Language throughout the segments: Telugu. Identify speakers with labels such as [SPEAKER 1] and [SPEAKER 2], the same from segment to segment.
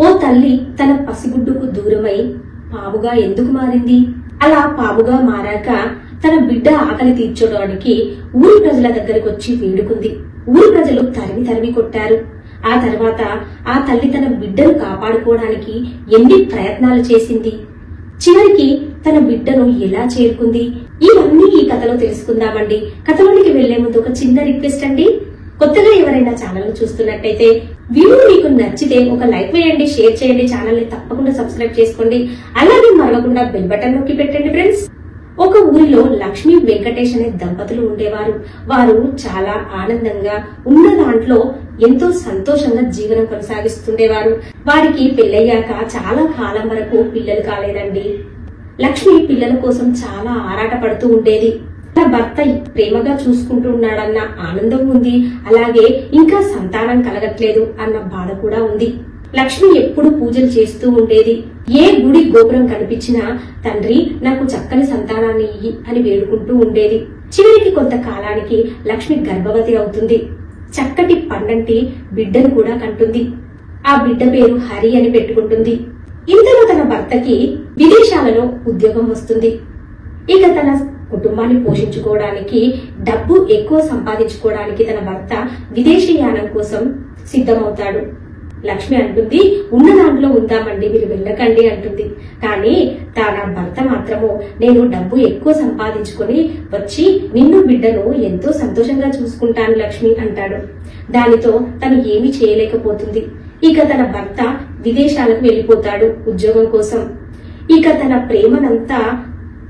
[SPEAKER 1] ఓ తల్లి తన పసిగుడ్డుకు దూరమై పాముగా ఎందుకు మారింది? అలా పాముగా మారాక తన బిడ్డ ఆకలి తీర్చడానికి ఊరి ప్రజల దగ్గరకు వచ్చి వేడుకుంది. ఊరి ప్రజలు తరిమి తరిమి కొట్టారు. ఆ తర్వాత ఆ తల్లి తన బిడ్డను కాపాడుకోవడానికి ఎన్ని ప్రయత్నాలు చేసింది. చివరికి తన బిడ్డను ఎలా చేరుకుంది? ఇవన్నీ ఈ కథలో తెలుసుకుందామండి. కథలోనికి వెళ్లే ముందు ఒక చిన్న రిక్వెస్ట్ అండి. కొత్తగా ఎవరైనా ఛానల్ చూస్తున్నట్టయితే వీడియో మీకు నచ్చితే ఒక లైక్ వేయండి, షేర్ చేయండి, ఛానల్ ని తప్పకుండా సబ్స్క్రైబ్ చేసుకోండి. అలాగే మరవకుండా బెల్ బటన్ నొక్కి పెట్టండి ఫ్రెండ్స్. ఒక ఊరిలో లక్ష్మీ వెంకటేష్ అనే దంపతులు ఉండేవారు. వారు చాలా ఆనందంగా ఉన్న దాంట్లో ఎంతో సంతోషంగా జీవనం కొనసాగిస్తుండేవారు. వారికి పెళ్లయ్యాక చాలా కాలం వరకు పిల్లలు కాలేదండి. లక్ష్మి పిల్లల కోసం చాలా ఆరాట పడుతూ ఉండేది. తన భర్త ప్రేమగా చూసుకుంటూ ఉన్నాడన్న ఆనందం ఉంది, అలాగే ఇంకా సంతానం కలగట్లేదు అన్న బాధ కూడా ఉంది. లక్ష్మి ఎప్పుడు పూజలు చేస్తూ ఉండేది. ఏ గుడి గోపురం కనిపించినా తండ్రి నాకు చక్కని సంతానాన్ని ఇయ్యి అని వేడుకుంటూ ఉండేది. చివరికి కొంతకాలానికి లక్ష్మి గర్భవతి అవుతుంది. చక్కటి పండంటి బిడ్డను కూడా కంటుంది. ఆ బిడ్డ పేరు హరి అని పెట్టుకుంటుంది. ఇంతలో తన భర్తకి విదేశాలలో ఉద్యోగం వస్తుంది. ఇక తన కుటుంబాన్ని పోషించుకోవడానికి, డబ్బు ఎక్కువ సంపాదించుకోవడానికి తన భర్త విదేశీయానం కోసం సిద్ధమవుతాడు. లక్ష్మి అంటుంది, ఉన్న దాంట్లో ఉందామండి, మీరు వెళ్ళకండి అంటుంది. కానీ తన భర్త మాత్రము నేను డబ్బు ఎక్కువ సంపాదించుకొని వచ్చి నిన్ను బిడ్డను ఎంతో సంతోషంగా చూసుకుంటాను లక్ష్మి అంటాడు. దానితో తను ఏమీ చేయలేకపోతుంది. ఇక తన భర్త విదేశాలకు వెళ్లిపోతాడు ఉద్యోగం కోసం. ఇక తన ప్రేమనంతా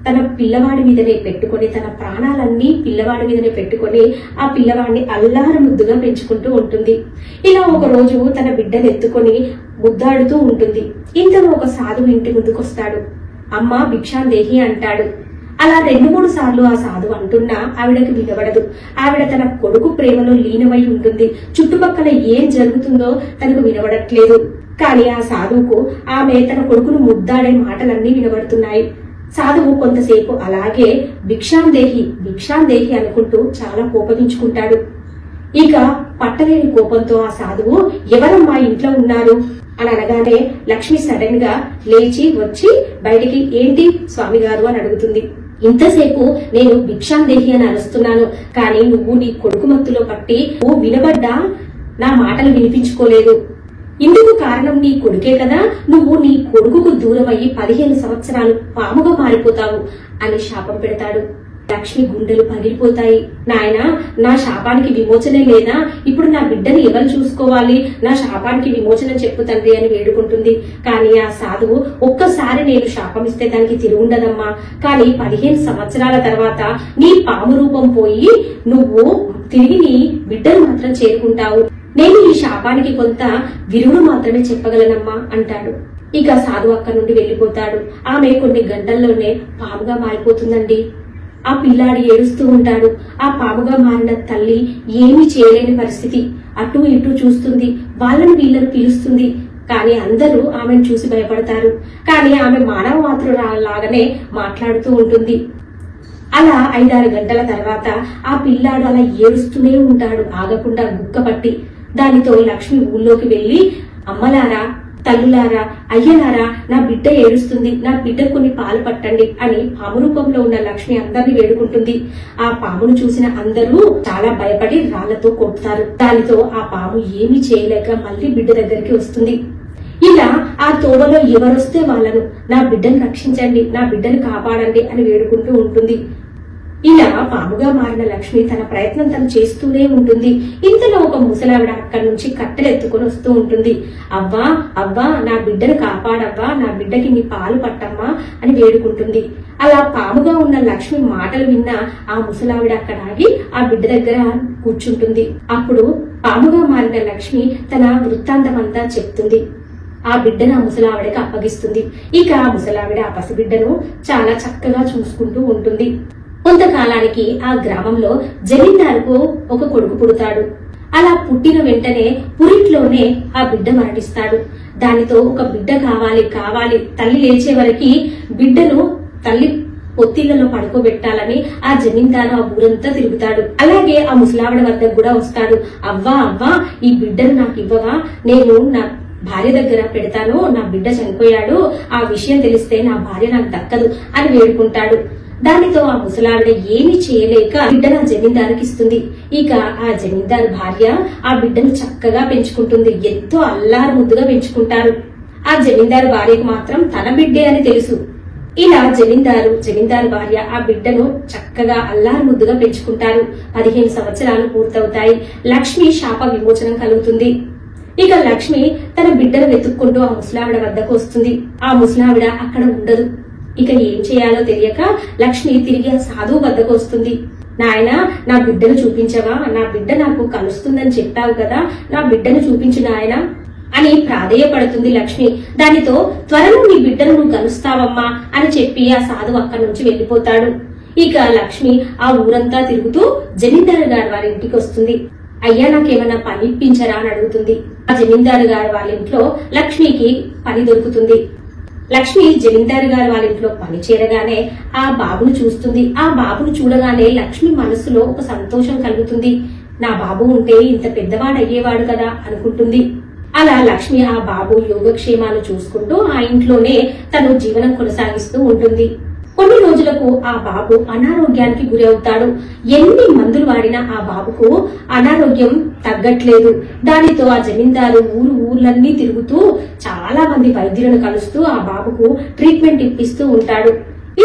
[SPEAKER 1] తన పిల్లవాడి మీదనే పెట్టుకొని, తన ప్రాణాలన్నీ పిల్లవాడి మీదనే పెట్టుకొని ఆ పిల్లవాడిని అల్లారు ముద్దుగా పెంచుకుంటూ ఉంటుంది. ఇలా ఒక రోజు తన బిడ్డను ఎత్తుకొని ముద్దాడుతూ ఉంటుంది. ఇంతలో ఒక సాధువు ఇంటి ముందుకొస్తాడు. అమ్మ భిక్షాందేహి అంటాడు. అలా 2-3 సార్లు ఆ సాధువు అంటున్నా ఆవిడకి వినబడదు. ఆవిడ తన కొడుకు ప్రేమలో లీనమై ఉంటుంది. చుట్టుపక్కల ఏం జరుగుతుందో తనకు వినబడట్లేదు. కానీ ఆ సాధువుకు ఆమె తన కొడుకును ముద్దాడే మాటలన్నీ వినబడుతున్నాయి. సాధువు కొంతసేపు అలాగే భిక్షాందేహి భిక్షాందేహి అనుకుంటూ చాలా కోపగించుకుంటాడు. ఇక పట్టలేని కోపంతో ఆ సాధువు ఎవరమ్మా ఇంట్లో ఉన్నారు అని అనగానే లక్ష్మి సడన్ గా లేచి వచ్చి బయటికి ఏంటి స్వామి గారు అని అడుగుతుంది. ఇంతసేపు నేను భిక్షాందేహి అని అరుస్తున్నాను, కానీ నువ్వు నీ కొడుకు మత్తులో పట్టి నువ్వు వినబడ్డా నా మాటలు వినిపించుకోలేదు. ఇందుకు కారణం నీ కొడుకే కదా, నువ్వు నీ కొడుకుకు దూరమయ్యి 15 సంవత్సరాలు పాముగా మారిపోతావు అని శాపం పెడతాడు. లక్ష్మి గుండెలు పగిలిపోతాయి. నాయనా, నా శాపానికి విమోచనే లేదా? ఇప్పుడు నా బిడ్డని ఎవరు చూసుకోవాలి? నా శాపానికి విమోచన చెప్పు తండ్రి అని వేడుకుంటుంది. కానీ ఆ సాధువు ఒక్కసారి నేను శాపం ఇస్తే దానికి తిరుగుండదమ్మా, కానీ 15 సంవత్సరాల తర్వాత నీ పాము రూపం పోయి నువ్వు తిరిగి నీ బిడ్డను మాత్రం చేరుకుంటావు. నేను ఈ శాపానికి కొంత విరుగుడు మాత్రమే చెప్పగలనమ్మా అంటాడు. ఇక సాధువు అక్కడి నుండి వెళ్లిపోతాడు. ఆమె కొన్ని గంటల్లోనే పాముగా మారిపోతుందండి. ఆ పిల్లాడి ఏడుస్తూ ఉంటాడు. ఆ పాముగా మారిన తల్లి ఏమీ చేయలేని పరిస్థితి. అటు ఇటు చూస్తుంది, వాళ్ళని వీళ్ళని పిలుస్తుంది. కానీ అందరూ ఆమెను చూసి భయపడతారు. కానీ ఆమె మానవ మాతృలాగానే మాట్లాడుతూ ఉంటుంది. అలా 5-6 గంటల తర్వాత ఆ పిల్లాడు అలా ఏడుస్తూనే ఉంటాడు, ఆగకుండా గుక్కపట్టి. దానితో లక్ష్మి ఊళ్ళోకి వెళ్లి అమ్మలారా, తల్లులారా, అయ్యలారా, నా బిడ్డ ఏడుస్తుంది, నా బిడ్డ కొన్ని పాలు పట్టండి అని పాము రూపంలో ఉన్న లక్ష్మి అందరినీ వేడుకుంటుంది. ఆ పామును చూసిన అందరూ చాలా భయపడి రాళ్లతో కొడతారు. దానితో ఆ పాము ఏమీ చేయలేక మళ్లీ బిడ్డ దగ్గరికి వస్తుంది. ఇలా ఆ తోవలో ఎవరొస్తే వాళ్ళను నా బిడ్డను రక్షించండి, నా బిడ్డను కాపాడండి అని వేడుకుంటూ ఉంటుంది. ఇలా పాముగా మారిన లక్ష్మి తన ప్రయత్నం తను చేస్తూనే ఉంటుంది. ఇంతలో ఒక ముసలావిడ అక్కడి నుంచి కట్టెలు ఎత్తుకొని వస్తూ ఉంటుంది. అవ్వా అవ్వా, నా బిడ్డను కాపాడవ్వా, నా బిడ్డకి నీ పాలు పట్టమ్మా అని వేడుకుంటుంది. అలా పాముగా ఉన్న లక్ష్మి మాటలు విన్న ఆ ముసలావిడ అక్కడ ఆగి ఆ బిడ్డ దగ్గర కూర్చుంటుంది. అప్పుడు పాముగా మారిన లక్ష్మి తన వృత్తాంతమంతా చెప్తుంది. ఆ బిడ్డను ఆ ముసలావిడకి అప్పగిస్తుంది. ఇక ఆ ముసలావిడ ఆ పసిబిడ్డను చాలా చక్కగా చూసుకుంటూ ఉంటుంది. కొంతకాలానికి ఆ గ్రామంలో జమీందారుకు ఒక కొడుకు పుడతాడు. అలా పుట్టిన వెంటనే పురిట్లోనే ఆ బిడ్డ మరణిస్తాడు. దానితో ఒక బిడ్డ కావాలి కావాలి, తల్లి లేచే వరకు బిడ్డను తల్లి పొత్తిళ్లలో పడుకోబెట్టాలని ఆ జమీందారు ఆ ఊరంతా తిరుగుతాడు. అలాగే ఆ ముసలావిడ వద్దకు కూడా వస్తాడు. అవ్వా అవ్వా, ఈ బిడ్డను నాకు ఇవ్వవా, నేను నా భార్య దగ్గర పెడతాను, నా బిడ్డ చనిపోయాడు, ఆ విషయం తెలిస్తే నా భార్య నాకు దక్కదు అని వేడుకుంటాడు. దానితో ఆ ముసలావిడ ఏమీ చేయలేక బిడ్డను ఆ జమీందారుకి ఇస్తుంది. ఇక ఆ జమీందారు భార్య ఆ బిడ్డను చక్కగా పెంచుకుంటుంది. ఎంతో అల్లారు ముద్దుగా పెంచుకుంటారు. ఆ జమీందారు భార్యకు మాత్రం తన బిడ్డే అని తెలుసు. ఇలా జమీందారు భార్య ఆ బిడ్డను చక్కగా అల్లారు ముద్దుగా పెంచుకుంటారు. 15 సంవత్సరాలు పూర్తవుతాయి. లక్ష్మి శాప విమోచనం కలుగుతుంది. ఇక లక్ష్మి తన బిడ్డను వెతుక్కుంటూ ఆ ముసలావిడ వద్దకు వస్తుంది. ఆ ముసలావిడ అక్కడ ఉండదు. ఇక ఏం చేయాలో తెలియక లక్ష్మి తిరిగి ఆ సాధువు వద్దకు వస్తుంది. నాయనా, నా బిడ్డను చూపించవా? నా బిడ్డ నాకు కలుస్తుందని చెప్పావు కదా, నా బిడ్డను చూపించు నాయనా అని ప్రాధేయపడుతుంది లక్ష్మి. దానితో త్వరలో నీ బిడ్డను నువ్వు కలుస్తావమ్మా అని చెప్పి ఆ సాధువు అక్కడి నుంచి వెళ్లిపోతాడు. ఇక లక్ష్మి ఆ ఊరంతా తిరుగుతూ జమీందారు గారి వారి ఇంటికి వస్తుంది. అయ్యా, నాకేమన్నా పని ఇప్పించరా అని అడుగుతుంది. ఆ జమీందారు గారి వాళ్ళ ఇంట్లో లక్ష్మికి పని దొరుకుతుంది. లక్ష్మి జమీందారు గారి వాళ్ళ ఇంట్లో పని చేరగానే ఆ బాబును చూస్తుంది. ఆ బాబును చూడగానే లక్ష్మి మనసులో ఒక సంతోషం కలుగుతుంది. నా బాబు ఉంటే ఇంత పెద్దవాడు అయ్యేవాడు కదా అనుకుంటుంది. అలా లక్ష్మి ఆ బాబు యోగక్షేమాలు చూసుకుంటూ ఆ ఇంట్లోనే తను జీవనం కొనసాగిస్తూ ఉంటుంది. కొన్ని రోజులకు ఆ బాబు అనారోగ్యానికి గురి అవుతాడు. ఎన్ని మందులు వాడినా ఆ బాబుకు అనారోగ్యం తగ్గట్లేదు. దానితో ఆ జమీందారు ఊర్లన్నీ తిరుగుతూ చాలా మంది వైద్యులను కలుస్తూ ఆ బాబుకు ట్రీట్మెంట్ ఇప్పిస్తూ ఉంటాడు.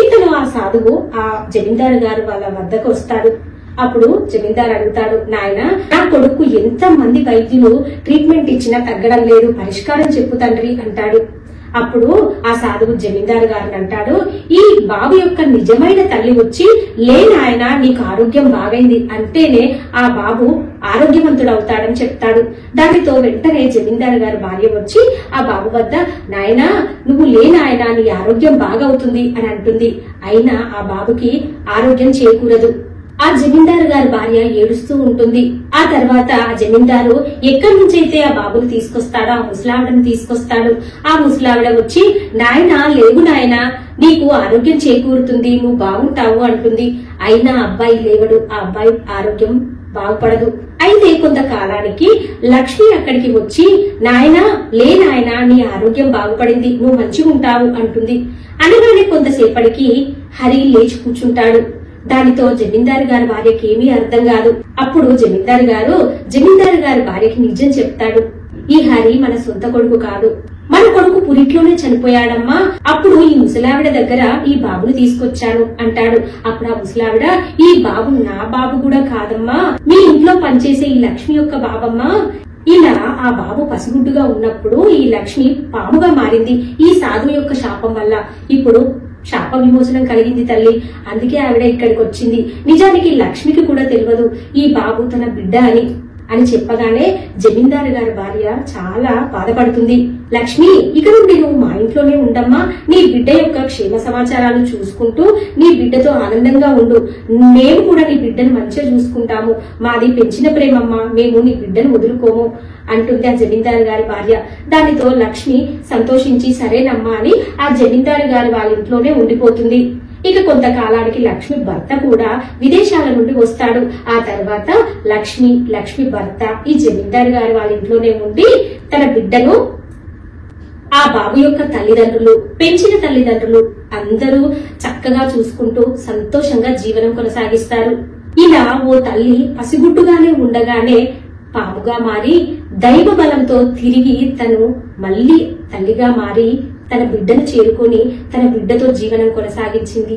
[SPEAKER 1] ఇంతలో ఆ సాధువు ఆ జమీందారు గారు వాళ్ళ వద్దకు వస్తాడు. అప్పుడు జమీందారు అడుగుతాడు, నాయనా, నా కొడుకు ఎంత మంది వైద్యులు ట్రీట్మెంట్ ఇచ్చినా తగ్గడం లేదు, పరిష్కారం చెప్పు తండ్రి అంటాడు. అప్పుడు ఆ సాధువు జమీందారు గారిని అంటాడు, ఈ బాబు యొక్క నిజమైన తల్లి వచ్చి, లే నాయనా, నీకు ఆరోగ్యం బాగైంది అంటేనే ఆ బాబు ఆరోగ్యవంతుడవుతాడని చెప్తాడు. దానితో వెంటనే జమీందారు గారి భార్య వచ్చి ఆ బాబు వద్ద, నాయనా, నువ్వు లే నాయనా, నీ ఆరోగ్యం బాగవుతుంది అని అంటుంది. అయినా ఆ బాబుకి ఆరోగ్యం చేకూరదు. ఆ జమీందారు గారి భార్య ఏడుస్తూ ఉంటుంది. ఆ తర్వాత ఆ జమీందారు ఎక్కడి నుంచైతే ఆ బాబును తీసుకొస్తాడో ఆ ముసలావిడను తీసుకొస్తాడు. ఆ ముసలావిడ వచ్చి, నాయనా, లేవు నాయనా, నీకు ఆరోగ్యం చేకూరుతుంది, నువ్వు బాగుంటావు అంటుంది. అయినా అబ్బాయి లేవడు. ఆ అబ్బాయి ఆరోగ్యం బాగుపడదు. అయితే కొంతకాలానికి లక్ష్మి అక్కడికి వచ్చి, నాయనా, లే నాయనా, నీ ఆరోగ్యం బాగుపడింది, నువ్వు మంచిగా ఉంటావు అంటుంది. అనగానే కొంతసేపటికి హరి లేచి కూర్చుంటాడు. దానితో జమీందారు గారి భార్యకి ఏమీ అర్థం కాదు. అప్పుడు జమీందారు గారి భార్యకి నిజం చెప్తాడు. ఈ హరి మన సొంత కొడుకు కాదు, మన కొడుకు పురిట్లోనే చనిపోయాడమ్మా. అప్పుడు ఈ ముసలావిడ దగ్గర ఈ బాబును తీసుకొచ్చాను అంటాడు. అప్పుడు ఆ ముసలావిడ, ఈ బాబు నా బాబు కూడా కాదమ్మా, మీ ఇంట్లో పనిచేసే ఈ లక్ష్మి యొక్క బాబమ్మా. ఇలా ఆ బాబు పసిగుడ్డుగా ఉన్నప్పుడు ఈ లక్ష్మి పాముగా మారింది ఈ సాధువు యొక్క శాపం వల్ల. ఇప్పుడు శాప విమోచనం కలిగింది తల్లి, అందుకే ఆవిడ ఇక్కడికి వచ్చింది. నిజానికి లక్ష్మికి కూడా తెలియదు ఈ బాబు తన బిడ్డ అని చెప్పగానే జమీందారు గారి భార్య చాలా బాధపడుతుంది. లక్ష్మి, ఇక నుండి నువ్వు మా ఇంట్లోనే ఉండమ్మా, నీ బిడ్డ యొక్క క్షేమ సమాచారాలు చూసుకుంటూ నీ బిడ్డతో ఆనందంగా ఉండు, మేము కూడా నీ బిడ్డను మంచిగా చూసుకుంటాము, మాది పెంచిన ప్రేమమ్మా, మేము నీ బిడ్డను వదులుకోము అంటుంది ఆ జమీందారు గారి భార్య. దానితో లక్ష్మి సంతోషించి సరేనమ్మా అని ఆ జమీందారు గారి వాళ్ళ ఇంట్లోనే ఉండిపోతుంది. ఇక కొంతకాలానికి లక్ష్మి భర్త కూడా విదేశాల నుండి వస్తాడు. ఆ తర్వాత లక్ష్మి భర్త ఈ జమీందారు గారి వాళ్ళ ఇంట్లోనే ఉండి తన బిడ్డను, ఆ బాబు యొక్క తల్లిదండ్రులు, పెంచిన తల్లిదండ్రులు అందరూ చక్కగా చూసుకుంటూ సంతోషంగా జీవనం కొనసాగిస్తారు. ఇలా ఓ తల్లి పసిగుడ్డుగానే ఉండగానే పాముగా మారి దైవ బలంతో తిరిగి తను మళ్లీ తల్లిగా మారి తన బిడ్డను చేరుకొని తన బిడ్డతో జీవనం కొనసాగించింది.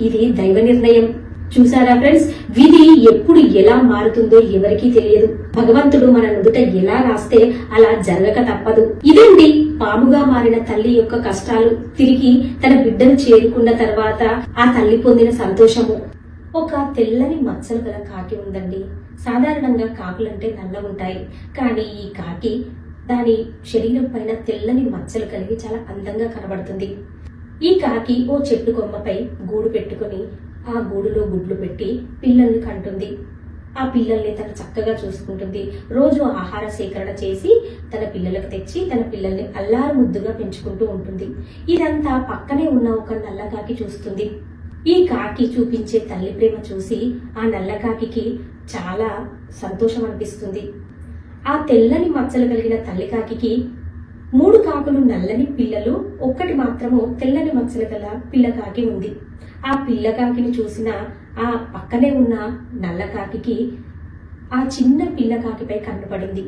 [SPEAKER 1] ఇది దైవ నిర్ణయం. చూసారా ఫ్రెండ్స్, విధి ఎప్పుడు ఎలా మారుతుందో ఎవరికీ తెలియదు. భగవంతుడు మన నుదుట ఎలా రాస్తే అలా జరగక తప్పదు. ఇదండి పాముగా మారిన తల్లి యొక్క కష్టాలు. తిరిగి తన బిడ్డను చేరుకున్న తర్వాత ఆ తల్లి పొందిన సంతోషము. ఒక తెల్లని మచ్చలు గల కాకి ఉందండి. సాధారణంగా కాకులంటే నల్లగుంటాయి, కానీ ఈ కాకి దాని శరీరం పైన తెల్లని మచ్చలు కలిగి చాలా అందంగా కనబడుతుంది. ఈ కాకి ఓ చెట్టు కొమ్మపై గూడు పెట్టుకుని ఆ గూడులో గుడ్లు పెట్టి పిల్లల్ని కంటుంది. ఆ పిల్లల్ని తను చక్కగా చూసుకుంటుంది. రోజు ఆహార సేకరణ చేసి తన పిల్లలకు తెచ్చి తన పిల్లల్ని అల్లారు ముద్దుగా పెంచుకుంటూ ఉంటుంది. ఇదంతా పక్కనే ఉన్న ఒక నల్ల కాకి చూస్తుంది. ఈ కాకి చూపించే తల్లి ప్రేమ చూసి ఆ నల్ల కాకి చాలా సంతోషం అనిపిస్తుంది. ఆ తెల్లని మచ్చలు కలిగిన తల్లి కాకి 3 కాకులు నల్లని పిల్లలు, ఒక్కటి మాత్రము తెల్లని మచ్చలు గల పిల్లకాకి ఉంది. ఆ పిల్లకాకిని చూసిన ఆ పక్కనే ఉన్న నల్లకాకి ఆ చిన్న పిల్లకాకిపై కన్నుపడింది.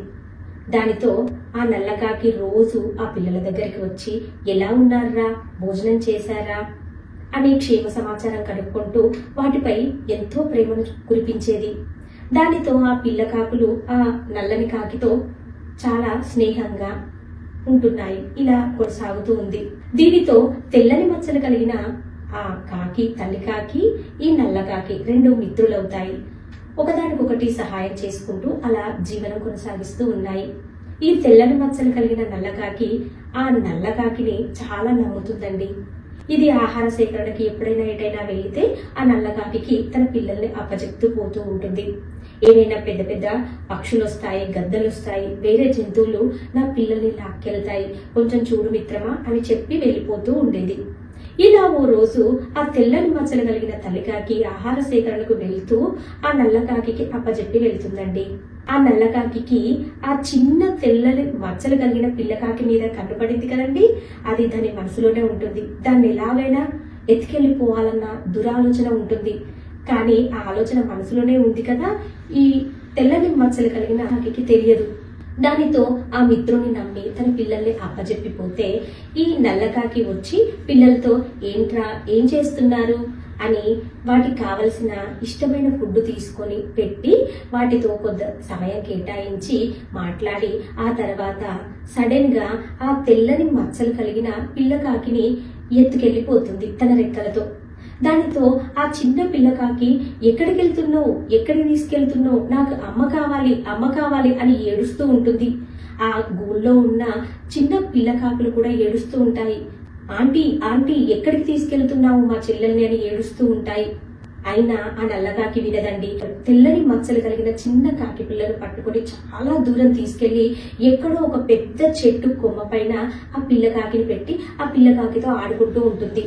[SPEAKER 1] దానితో ఆ నల్లకాకి రోజు ఆ పిల్లల దగ్గరికి వచ్చి ఎలా ఉన్నారా, భోజనం చేశారా అని క్షేమ సమాచారం కనుక్కుంటూ వాటిపై ఎంతో ప్రేమను కురిపించేది. దానితో ఆ పిల్లకాకులు ఆ నల్లని కాకితో చాలా స్నేహంగా ఉంటున్నాయి. ఇలా కొనసాగుతూ ఉంది. దీనితో తెల్లని మచ్చలు కలిగిన ఆ కాకి, తల్లి కాకి, ఈ నల్ల కాకి 2 మిత్రులవుతాయి. ఒకదానికొకటి సహాయం చేసుకుంటూ అలా జీవనం కొనసాగిస్తూ ఉన్నాయి. ఈ తెల్లని మచ్చలు కలిగిన నల్లకాకి ఆ నల్లకాకిని చాలా నమ్ముతుందండి. ఇది ఆహార సేకరణకి ఎప్పుడైనా ఎటైనా వెళితే ఆ నల్లకాకి తన పిల్లల్ని అప్పచెప్తూ పోతూ ఉంటుంది. ఏవైనా పెద్ద పెద్ద పక్షులు వస్తాయి, గద్దలు వస్తాయి, వేరే జంతువులు నా పిల్లల్ని లాక్కెళ్తాయి, కొంచెం చూడు మిత్రమా అని చెప్పి వెళ్ళిపోతూ ఉండేది. ఇలా ఓ రోజు ఆ తెల్లని మచ్చలు కలిగిన తల్లికాకి ఆహార సేకరణకు వెళ్తూ ఆ నల్లకాకి అప్పచెప్పి వెళ్తుందండి. ఆ నల్లకాకి ఆ చిన్న తెల్లని మచ్చలు కలిగిన పిల్లకాకి మీద కట్టుబడింది కదండి, అది దాని మనసులోనే ఉంటుంది. దాన్ని ఎలాగైనా ఎత్తుకెళ్లిపోవాలన్న దురాలోచన ఉంటుంది. కానీ ఆ ఆలోచన మనసులోనే ఉంది కదా, ఈ తెల్లని మచ్చలు కలిగిన కాకి తెలియదు. దానితో ఆ మిత్రుని నమ్మి తన పిల్లల్ని అప్పచెప్పిపోతే ఈ నల్లకాకి వచ్చి పిల్లలతో ఏంట్రా, ఏం చేస్తున్నారు అని వాటికి కావలసిన ఇష్టమైన ఫుడ్ తీసుకొని పెట్టి వాటితో కొద్ది సమయం కేటాయించి మాట్లాడి ఆ తర్వాత సడన్ గా ఆ తెల్లని మచ్చలు కలిగిన పిల్లకాకిని ఎత్తుకెళ్లిపోతుంది తన రెక్కలతో. దానితో ఆ చిన్న పిల్లకాకి ఎక్కడికి వెళ్తున్నావు, ఎక్కడికి తీసుకెళ్తున్నావు, నాకు అమ్మ కావాలి, అమ్మ కావాలి అని ఏడుస్తూ ఉంటుంది. ఆ గూళ్ళో ఉన్న చిన్న పిల్లకాకులు కూడా ఏడుస్తూ ఉంటాయి. ఆంటీ ఆంటీ ఎక్కడికి తీసుకెళ్తున్నావు మా చెల్లెల్ని అని ఏడుస్తూ ఉంటాయి. అయినా ఆ నల్లకాకి వినదండి. తెల్లని మచ్చలు కలిగిన చిన్న కాకి పిల్లను పట్టుకొని చాలా దూరం తీసుకెళ్లి ఎక్కడో ఒక పెద్ద చెట్టు కొమ్మ పైన ఆ పిల్లకాకిని పెట్టి ఆ పిల్లకాకితో ఆడుకుంటూ ఉంటుంది.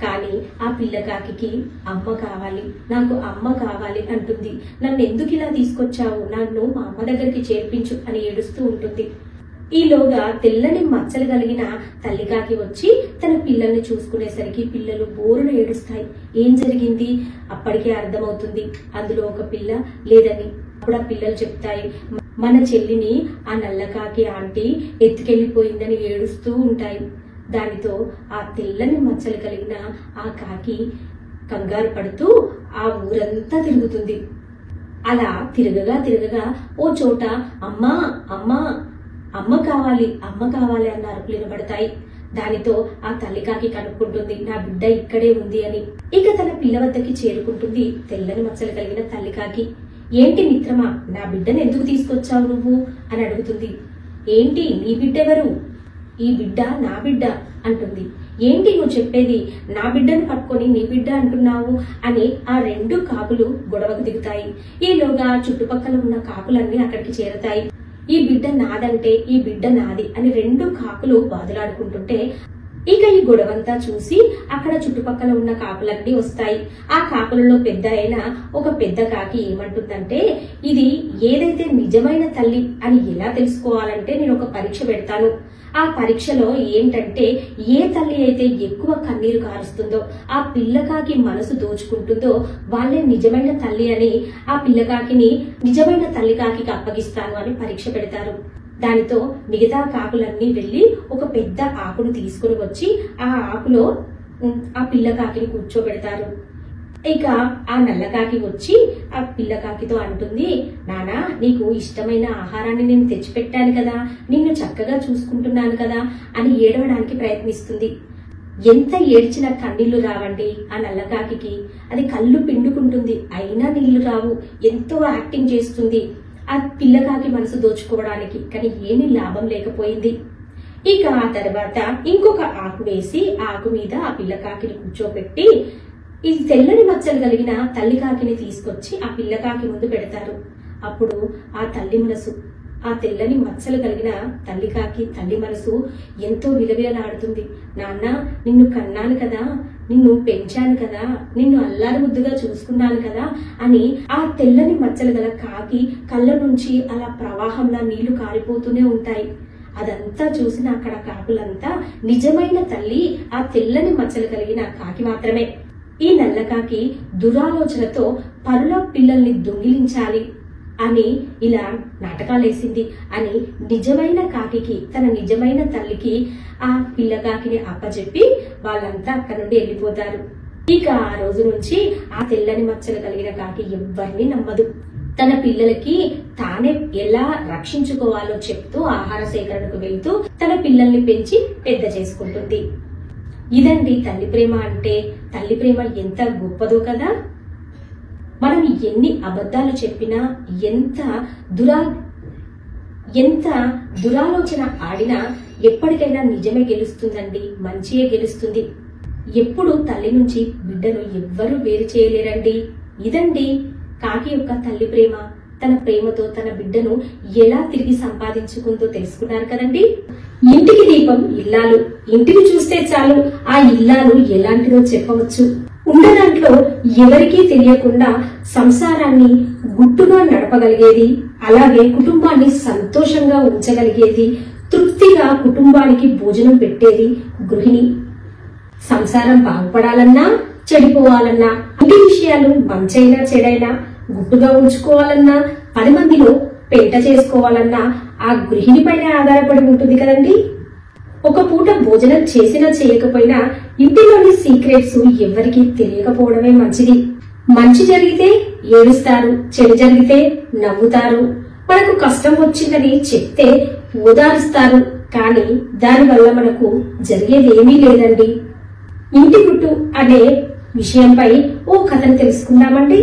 [SPEAKER 1] కానీ ఆ పిల్లకాకి అమ్మ కావాలి, నాకు అమ్మ కావాలి అంటుంది. నన్ను ఎందుకు ఇలా తీసుకొచ్చావు, నన్ను మా అమ్మ దగ్గరికి చేర్పించు అని ఏడుస్తూ ఉంటుంది. ఈలోగా తెల్లని మచ్చలు కలిగిన తల్లికాకి వచ్చి తన పిల్లల్ని చూసుకునేసరికి పిల్లలు బోరును ఏడుస్తాయి. ఏం జరిగింది అప్పటికే అర్థమవుతుంది, అందులో ఒక పిల్ల లేదని. అప్పుడు ఆ పిల్లలు చెప్తాయి, మన చెల్లిని ఆ నల్లకాకి ఆంటీ ఎత్తుకెళ్లిపోయిందని ఏడుస్తూ ఉంటాయి. దానితో ఆ తెల్లని మచ్చలు కలిగిన ఆ కాకి కంగారు పడుతూ ఆ ఊరంతా తిరుగుతుంది. అలా తిరగగా తిరగగా ఓ చోట అమ్మా అమ్మా అమ్మ కావాలి, అమ్మ కావాలి అన్న అరుపులు వినబడతాయి. దానితో ఆ తల్లికాకి కనుక్కుంటుంది, నా బిడ్డ ఇక్కడే ఉంది అని. ఇక తన పిల్ల వద్దకి చేరుకుంటుంది తెల్లని మచ్చలు కలిగిన తల్లికాకి. ఏంటి మిత్రమా, నా బిడ్డను ఎందుకు తీసుకొచ్చావు నువ్వు అని అడుగుతుంది. ఏంటి నీ బిడ్డెవరు, ఈ బిడ్డ నా బిడ్డ అంటుంది. ఏంటి నువ్వు చెప్పేది, నా బిడ్డను పట్టుకొని నీ బిడ్డ అంటున్నావు అని ఆ 2 కాకులు గొడవకు దిగుతాయి. ఈలోగా చుట్టుపక్కల ఉన్న కాకులన్నీ అక్కడికి చేరతాయి. ఈ బిడ్డ నాదంటే ఈ బిడ్డ నాది అని 2 కాకులు బాధలాడుకుంటుంటే ఇక ఈ గొడవంతా చూసి అక్కడ చుట్టుపక్కల ఉన్న కాకులన్నీ వస్తాయి. ఆ కాకులలో పెద్ద అయిన ఒక పెద్ద కాకి ఏమంటుందంటే, ఇది ఏదైతే నిజమైన తల్లి అని ఎలా తెలుసుకోవాలంటే నేను ఒక పరీక్ష పెడతాను. ఆ పరీక్షలో ఏంటంటే ఏ తల్లి అయితే ఎక్కువ కన్నీరు కారుస్తుందో, ఆ పిల్లకాకి మనసు దోచుకుంటుందో వాళ్ళే నిజమైన తల్లి అని ఆ పిల్లకాకిని నిజమైన తల్లికాకి అప్పగిస్తాను అని పరీక్ష పెడతారు. దానితో మిగతా కాకులన్నీ వెళ్లి ఒక పెద్ద ఆకును తీసుకుని వచ్చి ఆ ఆకులో ఆ పిల్లకాకిని కూర్చోబెడతారు. ఇక ఆ నల్లకాకి వచ్చి ఆ పిల్లకాకితో అంటుంది, నానా నీకు ఇష్టమైన ఆహారాన్ని నేను తెచ్చిపెట్టాను కదా, నిన్ను చక్కగా చూసుకుంటున్నాను కదా అని ఏడవడానికి ప్రయత్నిస్తుంది. ఎంత ఏడ్చినా కన్నీళ్లు రావండి ఆ నల్లకాకి. అది కళ్ళు పిండుకుంటుంది, అయినా నీళ్లు రావు. ఎంతో యాక్టింగ్ చేస్తుంది ఆ పిల్లకాకి మనసు దోచుకోవడానికి, కానీ ఏమీ లాభం లేకపోయింది. ఇక ఆ తర్వాత ఇంకొక ఆకు వేసి ఆకు మీద ఆ పిల్లకాకిని కూర్చోబెట్టి ఈ తెల్లని మచ్చలు కలిగిన తల్లికాకిని తీసుకొచ్చి ఆ పిల్లకాకి ముందు పెడతారు. అప్పుడు ఆ తల్లి మనసు, ఆ తెల్లని మచ్చలు కలిగిన తల్లికాకి తల్లి మనసు ఎంతో విలవిలలాడుతుంది. నాన్న నిన్ను కన్నాను కదా, నిన్ను పెంచాను కదా, నిన్ను అల్లారు ముద్దుగా చూసుకున్నాను కదా అని ఆ తెల్లని మచ్చలు గల కాకి కళ్ళ నుంచి అలా ప్రవాహంలా నీళ్లు కారిపోతూనే ఉంటాయి. అదంతా చూసిన అక్కడ కాకులంతా నిజమైన తల్లి ఆ తెల్లని మచ్చలు కలిగిన కాకి మాత్రమే. ఈ నల్ల కాకి దురాలోచనతో పరుల పిల్లల్ని దొంగిలించాలి అని ఇలా నాటకాలేసింది అని నిజమైన కాకికి తన నిజమైన తల్లికి ఆ పిల్ల కాకిని అప్పచెప్పి వాళ్ళంతా అక్కడి నుండి వెళ్ళిపోతారు. ఇక ఆ రోజు నుంచి ఆ తెల్లని మచ్చలు కలిగిన కాకి ఎవ్వరిని నమ్మదు. తన పిల్లలకి తానే ఎలా రక్షించుకోవాలో చెప్తూ ఆహార సేకరణకు వెళ్తూ తన పిల్లల్ని పెంచి పెద్ద చేసుకుంటుంది. ఇదండి తల్లి ప్రేమ అంటే. తల్లి ప్రేమ ఎంత గొప్పదో కదా. మనం ఎన్ని అబద్ధాలు చెప్పినా ఎంత దురాలోచన ఆడినా ఎప్పటికైనా నిజమే గెలుస్తుందండి, మంచియే గెలుస్తుంది. ఎప్పుడు తల్లి నుంచి బిడ్డను ఎవ్వరూ వేరు చేయలేరండి. ఇదండి కాకి యొక్క తల్లి ప్రేమ. తన ప్రేమతో తన బిడ్డను ఎలా తిరిగి సంపాదించుకుందో తెలుసుకున్నారు కదండి. ఇంటికి దీపం ఇల్లాలు. ఇంటిని చూస్తే చాలు ఆ ఇల్లాలు ఎలాంటిదో చెప్పవచ్చు. ఉన్న దాంట్లో ఎవరికీ తెలియకుండా సంసారాన్ని గుట్టుగా నడపగలిగేది, అలాగే కుటుంబాన్ని సంతోషంగా ఉంచగలిగేది, తృప్తిగా కుటుంబానికి భోజనం పెట్టేది గృహిణి. సంసారం బాగుపడాలన్నా చెడిపోవాలన్నా, ఇంటి విషయాలు మంచైనా చెడైనా గుట్టుగా ఉంచుకోవాలన్నా, 10 మందిలో పెంట చేసుకోవాలన్నా ఆ గృహిణి పైన ఆధారపడి ఉంటుంది కదండి. ఒక పూట భోజనం చేసినా చేయకపోయినా ఇంటిలోని సీక్రెట్స్ ఎవరికీ తెలియకపోవడమే మంచిది. మంచి జరిగితే ఏడుస్తారు, చెడు జరిగితే నవ్వుతారు. మనకు కష్టం వచ్చిందని చెప్తే ఓదారుస్తారు. కానీ దానివల్ల మనకు జరిగేది ఏమీ లేదండి. ఇంటి గుట్టు అనే విషయంపై ఓ కథను తెలుసుకుందామండి.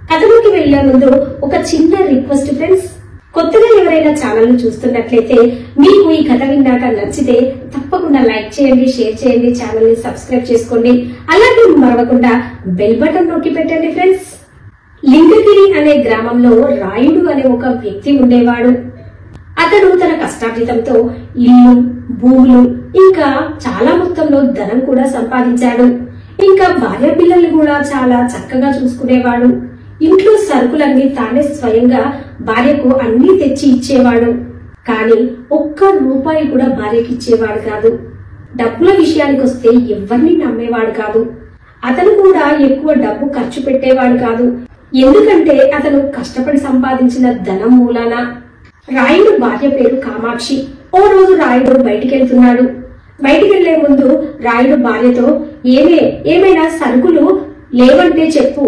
[SPEAKER 1] కథలోకి వెళ్లే ముందు ఒక చిన్న రిక్వెస్ట్ ఫ్రెండ్స్. కొత్తగా ఎవరైనా ఛానల్ ను చూస్తున్నట్లయితే మీకు ఈ కథ విన్నాక నచ్చితే తప్పకుండా లైక్ చేయండి, షేర్ చేయండి, ఛానల్ ని సబ్స్క్రైబ్ చేసుకోండి. అలాగే మరవకుండా బెల్ బటన్ నొక్కి పెట్టండి ఫ్రెండ్స్. లింగగిరి అనే గ్రామంలో రాయుడు అనే ఒక వ్యక్తి ఉండేవాడు. అతడు తన కష్టార్జితంతో ఇల్లు, భూములు, ఇంకా చాలా మొత్తంలో ధనం కూడా సంపాదించాడు. ఇంకా భార్య పిల్లల్ని కూడా చాలా చక్కగా చూసుకునేవాడు. ఇంట్లో సరుకులన్నీ తానే స్వయంగా భార్యకు అన్ని తెచ్చి ఇచ్చేవాడు. కానీ ఒక్క రూపాయి కూడా భార్యకి ఇచ్చేవాడు కాదు. డబ్బుల విషయానికి వస్తే ఎవరిని నమ్మేవాడు కాదు. అతను కూడా ఎక్కువ డబ్బు ఖర్చు పెట్టేవాడు కాదు. ఎందుకంటే అతను కష్టపడి సంపాదించిన ధనం మూలాన. రాయుడు భార్య పేరు కామాక్షి. ఓ రోజు రాయుడు బయటికెళ్తున్నాడు. బయటికెళ్లే ముందు రాయుడు భార్యతో ఏమైనా సరుకులు లేవంటే చెప్పు,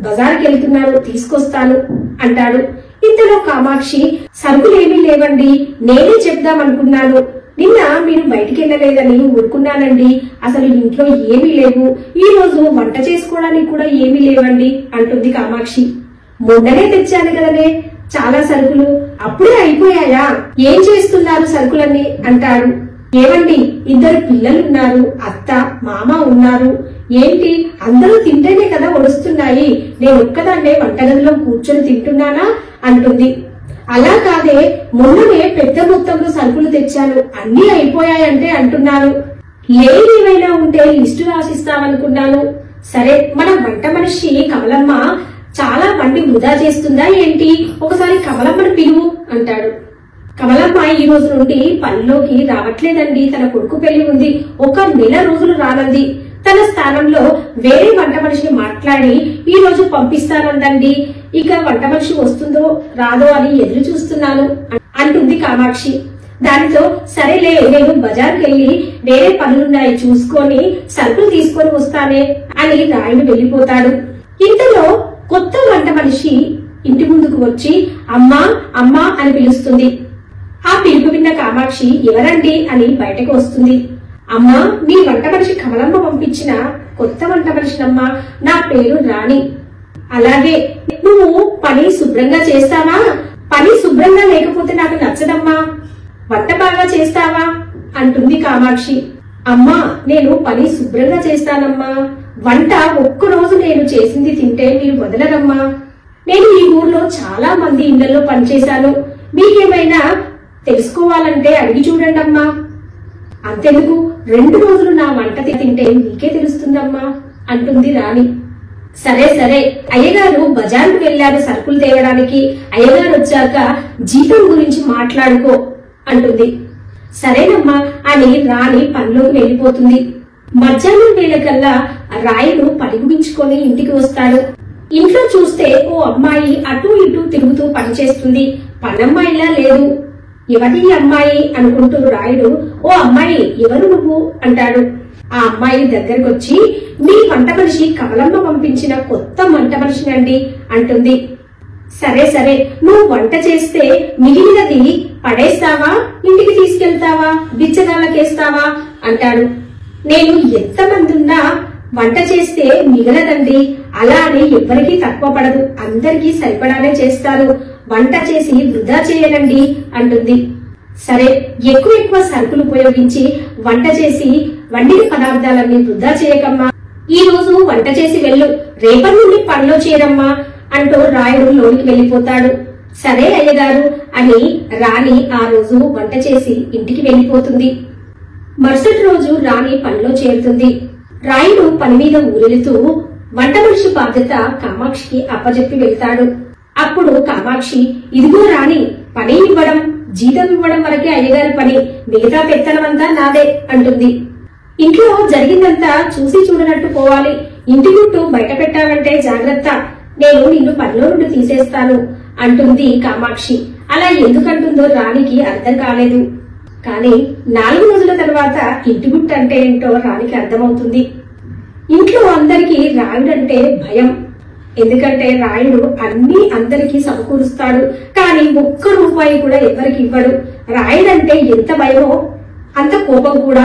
[SPEAKER 1] బజార్కి వెళ్తున్నాను తీసుకొస్తాను అంటాడు. ఇంతలో కామాక్షి, సరుకులేమీ లేవండి, నేనే చెప్దామనుకున్నాను. నిన్న మీరు బయటికి వెళ్ళలేదని ఊరుకున్నానండి. అసలు ఇంట్లో ఏమీ లేవు. ఈ రోజు వంట చేసుకోవడానికి కూడా ఏమీ లేవండి అంటుంది కామాక్షి. మొన్ననే తెచ్చాను కదనే చాలా సరుకులు, అప్పుడే అయిపోయాయా? ఏం చేస్తున్నారు సరుకులన్నీ అంటాడు. ఏమండి, 2 పిల్లలున్నారు, అత్త మామ ఉన్నారు. ఏంటి అందరూ తింటేనే కదా వడుస్తున్నాయి, నేను ఒక్కదాన్నే వంటగదిలో కూర్చొని తింటున్నానా అంటుంది. అలా కాదే, మొన్ననే పెద్ద మొత్తంలో సరుకులు తెచ్చాను, అన్నీ అయిపోయాయంటే అంటున్నాను. ఏమైనా ఉంటే లిస్టు రాసిస్తామనుకున్నాను. సరే, మన వంట మనిషి కమలమ్మ చాలా వండి వృధా చేస్తుందా ఏంటి? ఒకసారి కమలమ్మను పిలువు అంటాడు. కమలమ్మ ఈ రోజు నుండి పనిలోకి రావట్లేదండి, తన కొడుకు పెళ్లి ఉంది, 1 నెల రోజులు రానంది. తన స్థానంలో వేరే వంట మనిషిని మాట్లాడి ఈ రోజు పంపిస్తానందండి. ఇక వంట మనిషి వస్తుందో రాదో అని ఎదురు చూస్తున్నాను అంటుంది కామాక్షి. దానితో సరేలే, నేను బజార్కి వెళ్లి వేరే పనులున్నాయి చూసుకొని సరుకులు తీసుకొని వస్తానే అని రాయుడు వెళ్లిపోతాడు. ఇంతలో కొత్త వంట మనిషి ఇంటి ముందుకు వచ్చి అమ్మా అమ్మా అని పిలుస్తుంది. ఆ పిలుపు విన్న కామాక్షి ఎవరండి అని బయటకు వస్తుంది. అమ్మా, మీ వంట మనిషి కమలమ్మ పంపించిన కొత్త వంట మనిషినమ్మా, నా పేరు రాణి. అలాగే, నువ్వు పని శుభ్రంగా చేస్తావా? పని శుభ్రంగా లేకపోతే నాకు నచ్చదమ్మా. వంట బాగా చేస్తావా అంటుంది కామాక్షి. అమ్మా, నేను పని శుభ్రంగా చేస్తానమ్మా. వంట ఒక్కరోజు నేను చేసింది తింటే మీరు వదలరమ్మా. నేను ఈ ఊర్లో చాలా మంది ఇళ్లలో పనిచేశాను. మీకేమైనా తెలుసుకోవాలంటే అడిగి చూడండి అమ్మా. అంతెందుకు, 2 రోజులు నా వంట తింటే మీకే తెలుస్తుందమ్మా అంటుంది రాణి. సరే సరే, అయ్యగారు బజార్కు వెళ్లారు సరుకులు తేవడానికి. అయ్యగారు వచ్చాక జీతం గురించి మాట్లాడుకో అంటుంది. సరేనమ్మా అని రాణి పనిలోకి వెళ్లిపోతుంది. మధ్యాహ్నం వేళకల్లా రాయుడు పని ముగించుకొని ఇంటికి వస్తాడు. ఇంట్లో చూస్తే ఓ అమ్మాయి అటూ ఇటూ తిరుగుతూ పనిచేస్తుంది. పనమ్మాయిలా లేదు. ఎవరి అమ్మాయి అనుకుంటూ రాయుడు, ఓ అమ్మాయి ఎవరు నువ్వు అంటాడు. ఆ అమ్మాయి దగ్గరకు వచ్చి, మీ వంట మనిషి కమలమ్మ పంపించిన కొత్త వంట మనిషినండి అంటుంది. సరే సరే, నువ్వు వంట చేస్తే మిగిలినది పడేస్తావా, ఇంటికి తీసుకెళ్తావా, బిచ్చగాళ్ళకేస్తావా అంటాడు. నేను ఎంతమంది ఉన్నా వంట చేస్తే మిగలదండి. అలా అని ఎవ్వరికీ తక్కువ పడదు, అందరికీ సరిపడానే చేస్తారు. వంట చేసి వృధా చేయనండి అంటుంది. సరే, ఎక్కువ సరుకులు ఉపయోగించి వంట చేసి వండిన పదార్థాలన్నీ వృధా చేయకమ్మా. ఈ రోజు వంట చేసి వెళ్ళు, రేపటి నుండి పనిలో చేరమ్మా అంటూ రాయుడు లోనికి వెళ్లిపోతాడు. సరే అయ్యగారు అని రాణి ఆ రోజు వంట చేసి ఇంటికి వెళ్లిపోతుంది. మరుసటి రోజు రాణి పనిలో చేరుతుంది. రాయుడు పని మీద ఊరెలుతూ వంట మనిషి బాధ్యత కామాక్షికి అప్పజెప్పి వెళ్తాడు. అప్పుడు కామాక్షి, ఇదిగో రాణి, పని ఇవ్వడం జీతం ఇవ్వడం వరకే అయ్యగారి పని, మిగతా పెత్తనమంతా నాదే అంటుంది. ఇంట్లో జరిగిందంతా చూసి చూడనట్టు పోవాలి. ఇంటి గుట్టు బయట పెట్టావంటే జాగ్రత్త, నేను నిన్ను పనిలో నుండి తీసేస్తాను అంటుంది కామాక్షి. అలా ఎందుకంటుందో రాణికి అర్థం కాలేదు. కానీ 4 రోజుల తర్వాత ఇంటి గుట్టు అంటే ఏంటో రాణికి అర్థమవుతుంది. ఇంట్లో అందరికీ రాయుడంటే భయం. ఎందుకంటే రాయుడు అన్ని అందరికీ సమకూరుస్తాడు, కానీ ఒక్క రూపాయి కూడా ఎవరికి ఇవ్వడు. రాయుడంటే ఎంత భయమో అంత కోపం కూడా.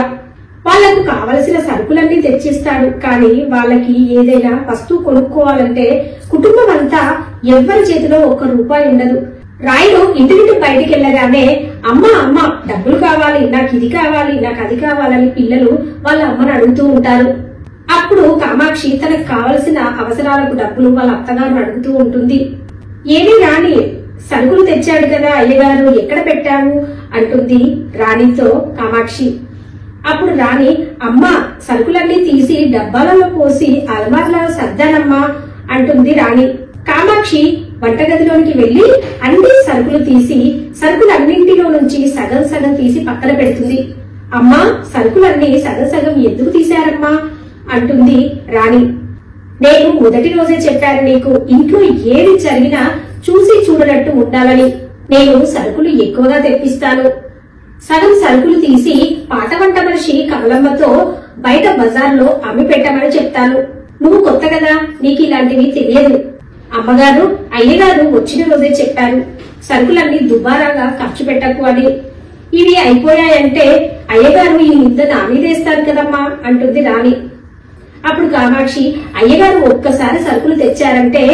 [SPEAKER 1] వాళ్లకు కావలసిన సరుకులన్నీ తెచ్చిస్తాడు, కానీ వాళ్ళకి ఏదైనా వస్తువు కొనుక్కోవాలంటే కుటుంబం అంతా ఎవ్వరి చేతిలో ఒక్క రూపాయి ఉండదు. రాయుడు ఇంటి నుండి బయటికి వెళ్ళగానే, అమ్మ అమ్మ డబ్బులు కావాలి, నాకు ఇది కావాలి, నాకు అది కావాలని పిల్లలు వాళ్ళ అమ్మని అడుగుతూ ఉంటారు. అప్పుడు కామాక్షి తనకు కావలసిన అవసరాలకు డబ్బులు వాళ్ళ అత్తగారు అడుగుతూ ఉంటుంది. ఏమీ రాణి, సరుకులు తెచ్చాడు కదా అయ్యగారు, ఎక్కడ పెట్టావు అంటుంది రాణితో కామాక్షి. అప్పుడు రాణి, అమ్మ సరుకులన్నీ తీసి డబ్బాలలో పోసి అలమార్లలో సర్దానమ్మా అంటుంది రాణి. కామాక్షి వంటగదిలోనికి వెళ్లి అన్ని సరుకులు తీసి సరుకులన్నింటిలో నుంచి సగం సగం తీసి పక్కన పెడుతుంది. అమ్మా, సరుకులన్నీ సగం సగం ఎందుకు తీశారమ్మా అంటుంది రాణి. నేను మొదటి రోజే చెప్పాను నీకు, ఇంట్లో ఏది జరిగినా చూసి చూడనట్టు ఉండాలని. నేను సరుకులు ఎక్కువగా తెప్పిస్తాను. సగం సరుకులు తీసి పాత వంట మనిషి కమలమ్మతో బయట బజార్లో అమ్మి పెట్టమని చెప్తాను. నువ్వు కొత్త కదా, నీకు ఇలాంటివి తెలియదు. అమ్మగారు అయ్యగారు వచ్చిన రోజే చెప్పారు, సరుకులన్నీ దుబారాగా ఖర్చు పెట్టకు అని. ఇవి అయిపోయాయంటే అయ్యగారు ఈ నింద నా మీదేస్తారు కదమ్మా అంటుంది రాణి. అప్పుడు కామాక్షి, అయ్యగారు ఒక్కసారి సరుకులు తెచ్చారంటే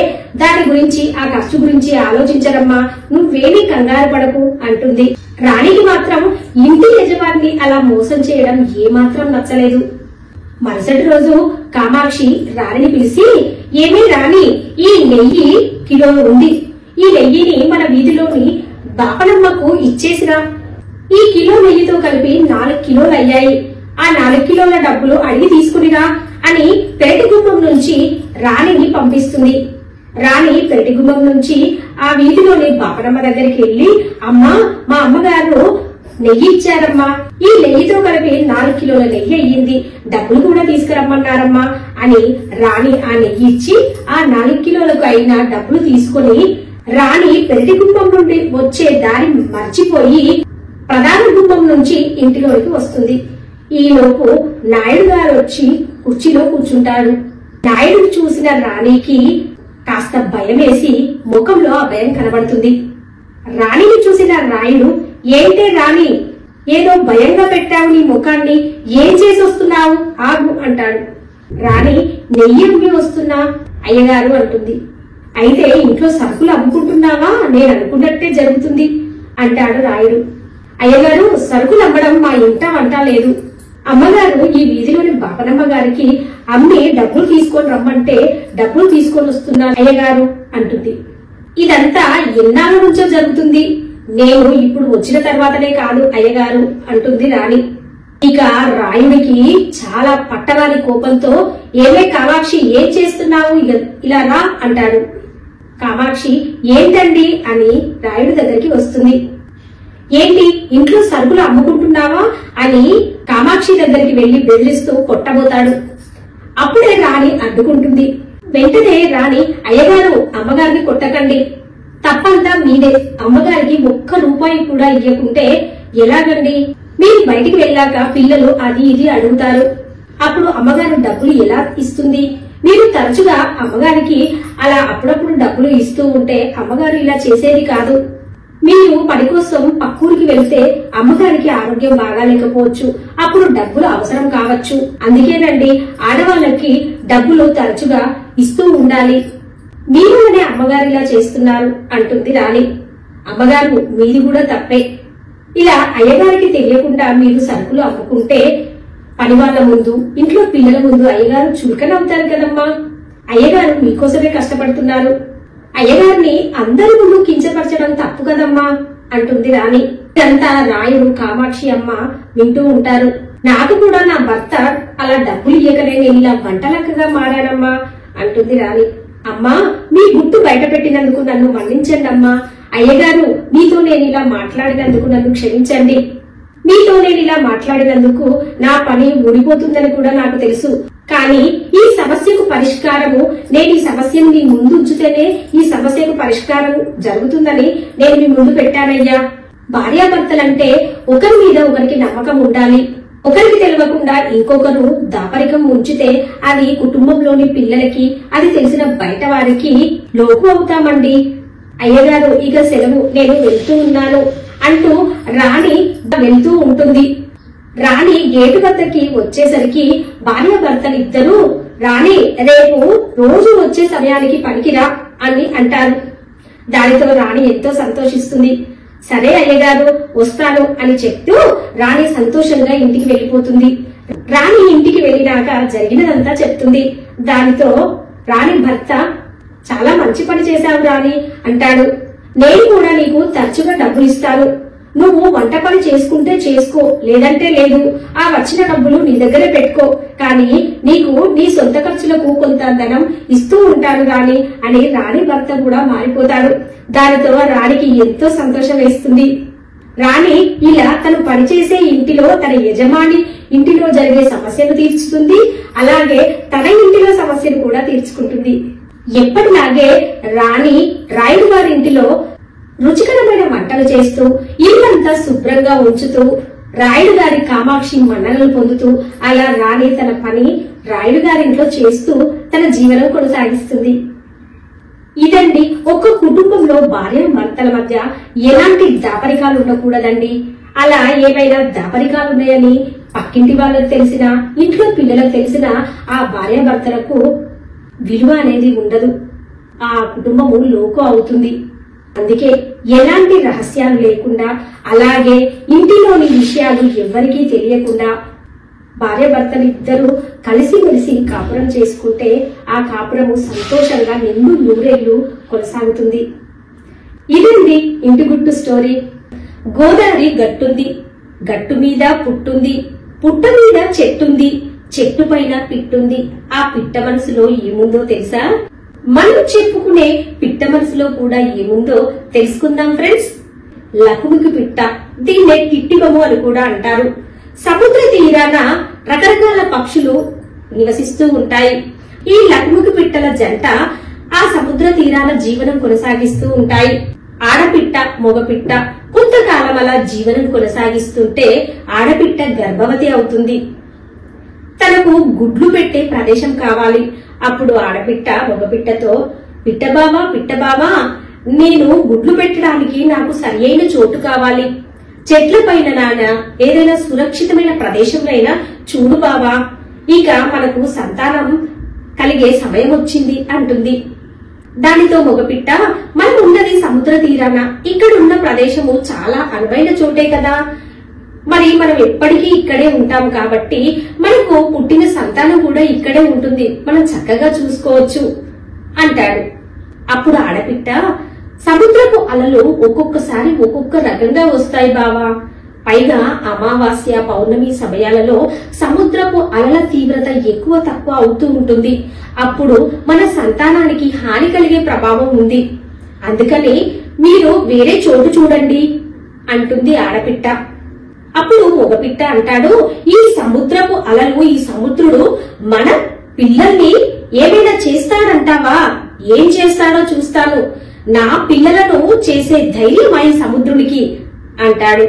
[SPEAKER 1] దాని గురించి, ఆ ఖర్చు గురించి ఆలోచించరమ్మా, నువ్వేమీ కంగారు పడకు అంటుంది. రాణికి మాత్రం ఇంటి యజమాని అలా మోసం చేయడం ఏమాత్రం నచ్చలేదు. మరుసటి రోజు కామాక్షి రాణిని పిలిచి, ఏమీ రాణి, ఈ నెయ్యి కిలో ఉంది. ఈ నెయ్యిని మన వీధిలోని బాపనమ్మకు ఇచ్చేసిరా. ఈ కిలో నెయ్యితో కలిపి 4 కిలోలు అయ్యాయి. ఆ 4 కిలోల డబ్బులు అడిగి తీసుకునిరా అని పెరటిగుమ్మం నుంచి రాణిని పంపిస్తుంది. రాణి పెరటిగుమ్మం నుంచి ఆ వీధిలోని బాపనమ్మ దగ్గరికి వెళ్లి, అమ్మా, మా అమ్మగారు నెయ్యి ఇచ్చారమ్మా, ఈ నెయ్యితో కలిపి 4 కిలోల నెయ్యి అయ్యింది, డబ్బులు కూడా తీసుకురమ్మన్నారమ్మా అని రాణి ఆ నెయ్యి ఇచ్చి ఆ 4 కిలోలకు అయిన డబ్బులు తీసుకుని రాణి పెరటి గుమ్మం నుండి వచ్చే దారి మర్చిపోయి ప్రధాన గుమ్మం నుంచి ఇంటిలోకి వస్తుంది. ఈలోపు నాయుడు గారు వచ్చి కుర్చీలో కూర్చుంటాడు. నాయుడు చూసిన రాణికి కాస్త భయం వేసి ముఖంలో ఆ భయం కనబడుతుంది. రాణిని చూసిన రాయుడు, ఏంటే రాణి, ఏదో భయంగా పెట్టావు నీ ముఖాన్ని, ఏం చేసి వస్తున్నావు, ఆగు అంటాడు. రాణి, నెయ్యి అమ్మి వస్తున్నా అయ్యగారు అంటుంది. అయితే ఇంట్లో సరుకులు అమ్ముకుంటున్నావా, నేను అనుకున్నట్టే జరుగుతుంది అంటాడు రాయుడు. అయ్యగారు, సరుకులు అమ్మడం మా ఇంట వంట లేదు. అమ్మగారు ఈ వీధిలోని బాపనమ్మ గారికి అమ్మి డబ్బులు తీసుకొని రమ్మంటే డబ్బులు తీసుకొని వస్తున్నా అయ్యగారు అంటుంది. ఇదంతా ఎన్నాళ్ళ నుంచో జరుగుతుంది, నేను ఇప్పుడు వచ్చిన తర్వాతనే కాదు అయ్యగారు అంటుంది రాణి. ఇక రాయుడికి చాలా పట్టరాని కోపంతో, ఏమే కామాక్షి, ఏం చేస్తున్నావు, ఇలా రా అంటాడు. కామాక్షి ఏంటండి అని రాయుడి దగ్గరికి వస్తుంది. ఏంటి ఇంట్లో సరుకులు అమ్ముకుంటున్నావా అని కామాక్షి దగ్గరికి వెళ్లి బెదిరిస్తూ కొట్టబోతాడు. అప్పుడే రాణి అడ్డుకుంటుంది. వెంటనే రాణి, అయ్యగారు అమ్మగారిని కొట్టకండి, తప్పంతా మీదే. అమ్మగారికి ఒక్క రూపాయి కూడా ఇవ్వకుంటే ఎలాగండి? మీరు బయటికి వెళ్ళాక పిల్లలు అది ఇది అడుగుతారు, అప్పుడు అమ్మగారు డబ్బులు ఎలా ఇస్తుంది? మీరు తరచుగా అమ్మగారికి అలా అప్పుడప్పుడు డబ్బులు ఇస్తూ ఉంటే అమ్మగారు ఇలా చేసేది కాదు. మీరు పని కోసం పక్కూరికి వెళ్తే అమ్మగారికి ఆరోగ్యం బాగాలేకపోవచ్చు, అప్పుడు డబ్బులు అవసరం కావచ్చు. అందుకేనండి ఆడవాళ్ళకి డబ్బులు తరచుగా ఇస్తూ ఉండాలి. మీరు అనే అమ్మగారు ఇలా చేస్తున్నారు అంటుంది రాణి. అమ్మగారు మీది కూడా తప్పే. ఇలా అయ్యగారికి తెలియకుండా మీరు సరుకులు అమ్ముకుంటే పని వాళ్ళ ముందు, ఇంట్లో పిల్లల ముందు అయ్యగారు చులకనవుతారు కదమ్మా. అయ్యగారు మీకోసమే కష్టపడుతున్నారు. అయ్యగారిని అందరి ముందు కించపరచడం తప్పు కదమ్మా అంటుంది రాణి. ఇదంతా రాయుడు, కామాక్షి అమ్మ వింటూ ఉంటారు. నాకు కూడా నా భర్త అలా డబ్బులు ఇయ్యకనే నేను ఇలా వంటలక్కగా మారానమ్మా అంటుంది రాణి. అమ్మా, మీ గుట్టు బయట పెట్టినందుకు నన్ను మన్నించండి అమ్మా. అయ్యగారు, మీతో నేను ఇలా మాట్లాడినందుకు నన్ను క్షమించండి. మీతో నేను ఇలా మాట్లాడినందుకు నా పని ఊడిపోతుందని కూడా నాకు తెలుసు. కానీ ఈ సమస్యకు పరిష్కారము, నేను ఈ సమస్యను మీ ముందు ఉంచితేనే ఈ సమస్యకు పరిష్కారం జరుగుతుందని నేను మీ ముందు పెట్టానయ్యా. భార్యాభర్తలంటే ఒకరి మీద ఒకరికి నమ్మకం ఉండాలి. ఒకరికి తెలియకుండా ఇంకొకరు దాపరికం ఉంచితే అది కుటుంబంలోని పిల్లలకి, అది తెలిసిన బయట వారికి లోకు అవుతామండి. అయ్యగారు ఇక సెలవు, నేను వెళ్తూ ఉన్నాను అంటూ రాణి వెళ్తూ ఉంటుంది. రాణి గేటు వద్దకి వచ్చేసరికి భార్యాభర్తలు ఇద్దరు, రాణి రేపు రోజు వచ్చే సమయానికి పనికిరా అని అంటారు. దానితో రాణి ఎంతో సంతోషిస్తుంది. సరే అయ్యగారు, వస్తాను అని చెప్తూ రాణి సంతోషంగా ఇంటికి వెళ్లిపోతుంది. రాణి ఇంటికి వెళ్లినాక జరిగినదంతా చెప్తుంది. దానితో రాణి భర్త, చాలా మంచి పని చేశావు రాణి అంటాడు. నేను కూడా నీకు తరచుగా డబ్బులు ఇస్తాను. నువ్వు వంట పని చేసుకుంటే చేసుకో, లేదంటే లేదు. ఆ వచ్చిన డబ్బులు నీ దగ్గరే పెట్టుకో, కానీ నీకు నీ సొంత ఖర్చులకు కొంత ధనం ఇస్తూ ఉంటాను రాణి అని రాణి భర్త కూడా మారిపోతాడు. దానితో రాణికి ఎంతో సంతోషం వేస్తుంది. రాణి ఇలా తను పనిచేసే ఇంటిలో తన యజమాని ఇంటిలో జరిగే సమస్యను తీర్చుతుంది, అలాగే తన ఇంటిలో సమస్యను కూడా తీర్చుకుంటుంది. ఎప్పటిలాగే రాణి రాయుడు గారి ఇంటిలో రుచికరమైన వంటలు చేస్తూ, ఇల్లంతా శుభ్రంగా ఉంచుతూ, రాయుడు గారి కామాక్షి మన్ననలు పొందుతూ, అలా రాణి తన పని రాయుడు గారింట్లో చేస్తూ తన జీవనం కొనసాగిస్తుంది. ఇదండి ఒక కుటుంబంలో భార్య భర్తల మధ్య ఎలాంటి దాపరికాలు ఉండకూడదండి. అలా ఏమైనా దాపరికాలు ఉన్నాయని పక్కింటి వాళ్ళకి తెలిసినా, ఇంట్లో పిల్లలకు తెలిసినా ఆ భార్య భర్తలకు విలువ అనేది ఉండదు. ఆ కుటుంబము లోకు అవుతుంది. అందుకే ఎలాంటి రహస్యాలు లేకుండా, అలాగే ఇంటిలోని విషయాలు ఎవ్వరికీ తెలియకుండా భార్యాభర్తలు ఇద్దరు కలిసిమెలిసి కాపురం చేసుకుంటే ఆ కాపురము సంతోషంగా నిండు నూరేళ్లు కొనసాగుతుంది. ఇదండి ఇంటి గుట్టు స్టోరీ. గోదావరి గట్టుంది, గట్టు మీద పుట్టుంది, పుట్ట మీద చెట్టుంది, చెట్టు పైన పిట్టుంది. ఆ పిట్ట మనసులో ఏముందో తెలుసా? మనం చెప్పుకునే పిట్ట మనసులో కూడా ఏముందో తెలుసుకుందాం ఫ్రెండ్స్. లకుముకి పిట్ట, దీన్నే కిట్టిబొమ్మ అని కూడా అంటారు. సముద్ర తీరాన రకరకాల పక్షులు నివసిస్తూ ఉంటాయి. ఈ లకుముకి పిట్టల జంట ఆ సముద్ర తీరాన జీవనం కొనసాగిస్తూ ఉంటాయి. ఆడపిట్ట, మగపిట్ట కొంతకాలం అలా జీవనం కొనసాగిస్తుంటే ఆడపిట్ట గర్భవతి అవుతుంది. తనకు గుడ్లు పెట్టే ప్రదేశం కావాలి. అప్పుడు ఆడపిట్ట మగపిట్టతో, పిట్టబావా పిట్టబావా, నేను గుడ్లు పెట్టడానికి నాకు సరియైన చోటు కావాలి. చెట్ల పైన నాన్న ఏదైనా సురక్షితమైన ప్రదేశంలో చూడు బావా, ఇక మనకు సంతానం కలిగే సమయం వచ్చింది అంటుంది. దానితో మగపిట్ట, మనం ఉన్నది సముద్ర తీరాన, ఇక్కడ ఉన్న ప్రదేశము చాలా అనువైన చోటే కదా, మరి మనం ఎప్పటికీ ఇక్కడే ఉంటాం కాబట్టి మనకు పుట్టిన సంతానం కూడా ఇక్కడే ఉంటుంది, మనం చక్కగా చూసుకోవచ్చు అంటాడు. అప్పుడు ఆడపిట్ట, సముద్రపు అలలు ఒక్కొక్కసారి ఒక్కొక్క రకంగా వస్తాయి బావా, పైగా అమావాస్య పౌర్ణమి సమయాలలో సముద్రపు అలల తీవ్రత ఎక్కువ తక్కువ అవుతూ ఉంటుంది. అప్పుడు మన సంతానానికి హాని కలిగే ప్రభావం ఉంది. అందుకని మీరు వేరే చోటు చూడండి అంటుంది ఆడపిట్ట. అప్పుడు మగపిట్ట అంటాడు, ఈ సముద్రపు అలలు, ఈ సముద్రుడు మన పిల్లల్ని ఏమైనా చేస్తాడంటావా? ఏం చేస్తాడో చూస్తాను, నా పిల్లలను చేసే ధైర్యం ఈ సముద్రునికి అంటాడు.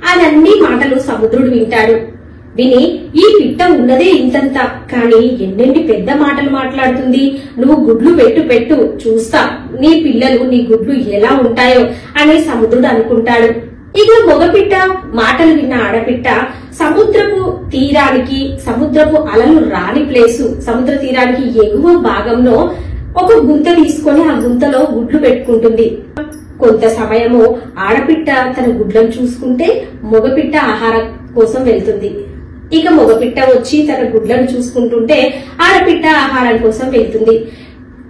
[SPEAKER 1] అదన్నీ మాటలు సముద్రుడు వింటాడు. విని ఈ పిట్ట ఉన్నదే ఇంతంత, కానీ ఎన్నెన్ని పెద్ద మాటలు మాట్లాడుతుంది. నువ్వు గుడ్లు పెట్టు చూస్తా, నీ పిల్లలు నీ గుడ్లు ఎలా ఉంటాయో అని సముద్రుడు అనుకుంటాడు. ఇక మగపిట్ట మాటలు విన్న ఆడపిట్ట సముద్రపు తీరానికి, సముద్రపు అలలు రాని ప్లేసు, సముద్ర తీరానికి ఎగువ భాగంలో ఒక గుంత తీసుకొని ఆ గుంతలో గుడ్లు పెట్టుకుంటుంది. కొంత సమయము ఆడపిట్ట తన గుడ్లను చూసుకుంటే మగపిట్ట ఆహారం కోసం వెళ్తుంది. ఇక మగపిట్ట వచ్చి తన గుడ్లను చూసుకుంటుంటే ఆడపిట్ట ఆహారం కోసం వెళ్తుంది.